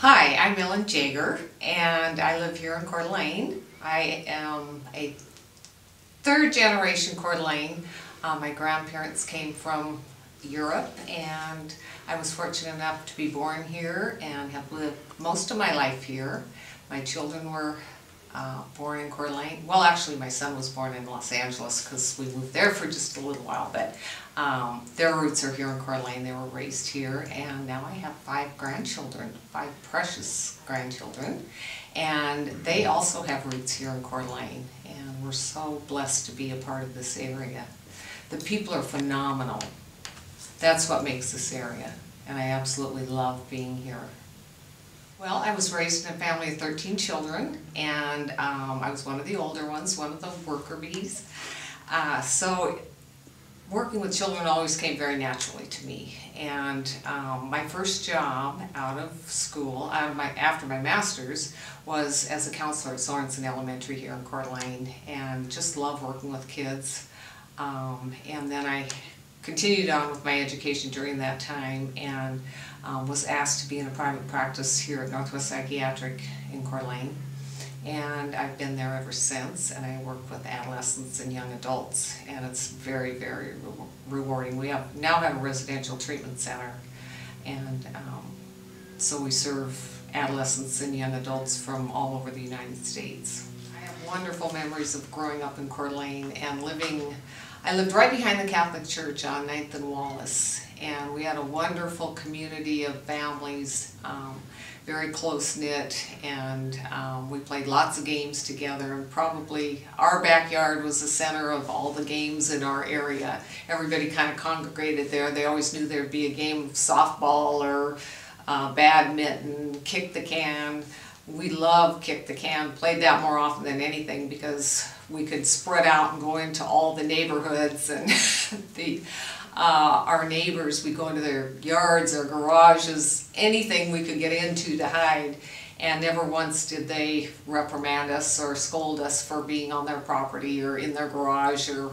Hi, I'm Alene and I live here in Coeur d'Alene. I am a third generation Coeur d'Alene. My grandparents came from Europe and I was fortunate enough to be born here and have lived most of my life here. My children were born in Coeur d'Alene. Well, actually my son was born in Los Angeles because we moved there for just a little while, but their roots are here in Coeur d'Alene. They were raised here, and now I have 5 grandchildren, 5 precious grandchildren, and they also have roots here in Coeur d'Alene, and we're so blessed to be a part of this area. The people are phenomenal. That's what makes this area, and I absolutely love being here. Well, I was raised in a family of 13 children, and I was one of the older ones, one of the worker bees. So working with children always came very naturally to me. And my first job out of school, after my master's, was as a counselor at Sorensen Elementary here in Coeur d'Alene, and just love working with kids. And then I continued on with my education during that time and was asked to be in a private practice here at Northwest Psychiatric in Coeur d'Alene. And I've been there ever since, and I work with adolescents and young adults, and it's very, very rewarding. We now have a residential treatment center, and so we serve adolescents and young adults from all over the United States. I have wonderful memories of growing up in Coeur d'Alene and I lived right behind the Catholic Church on 9th and Wallace, and we had a wonderful community of families, very close-knit, and we played lots of games together, and probably our backyard was the center of all the games in our area. Everybody kind of congregated there. They always knew there'd be a game of softball or badminton, kick the can. We loved kick the can, played that more often than anything because we could spread out and go into all the neighborhoods, and our neighbors, we'd go into their yards or garages, anything we could get into to hide, and never once did they reprimand us or scold us for being on their property or in their garage or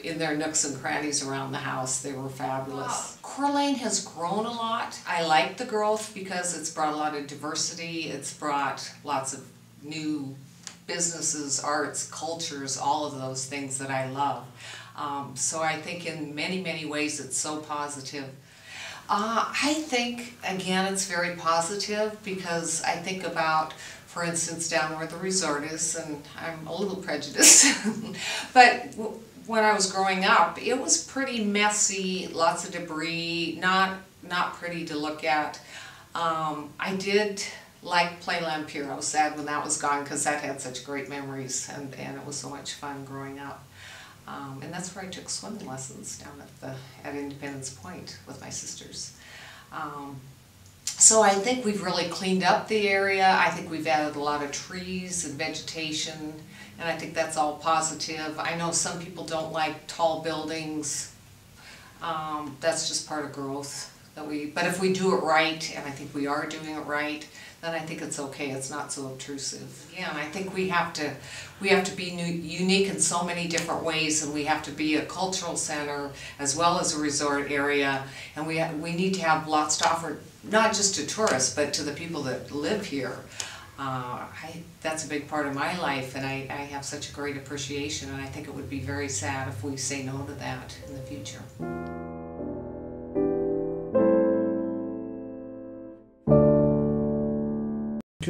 in their nooks and crannies around the house. They were fabulous. Wow. Coeur d'Alene has grown a lot. I like the growth because it's brought a lot of diversity. It's brought lots of new businesses, arts, cultures, all of those things that I love. So I think in many, many ways it's so positive. I think, again, it's very positive because I think about, for instance, down where the resort is, and I'm a little prejudiced, but when I was growing up, it was pretty messy, lots of debris, not pretty to look at. I did like Playland Pier. I was sad when that was gone because that had such great memories, and it was so much fun growing up. And that's where I took swimming lessons down at Independence Point with my sisters. So I think we've really cleaned up the area. I think we've added a lot of trees and vegetation, and I think that's all positive. I know some people don't like tall buildings. That's just part of growth. But if we do it right, and I think we are doing it right, then I think it's okay. It's not so obtrusive. Yeah, and I think we have to be unique in so many different ways, and we have to be a cultural center as well as a resort area, and we need to have lots to offer, not just to tourists, but to the people that live here. That's a big part of my life, and I have such a great appreciation, and I think it would be very sad if we say no to that in the future.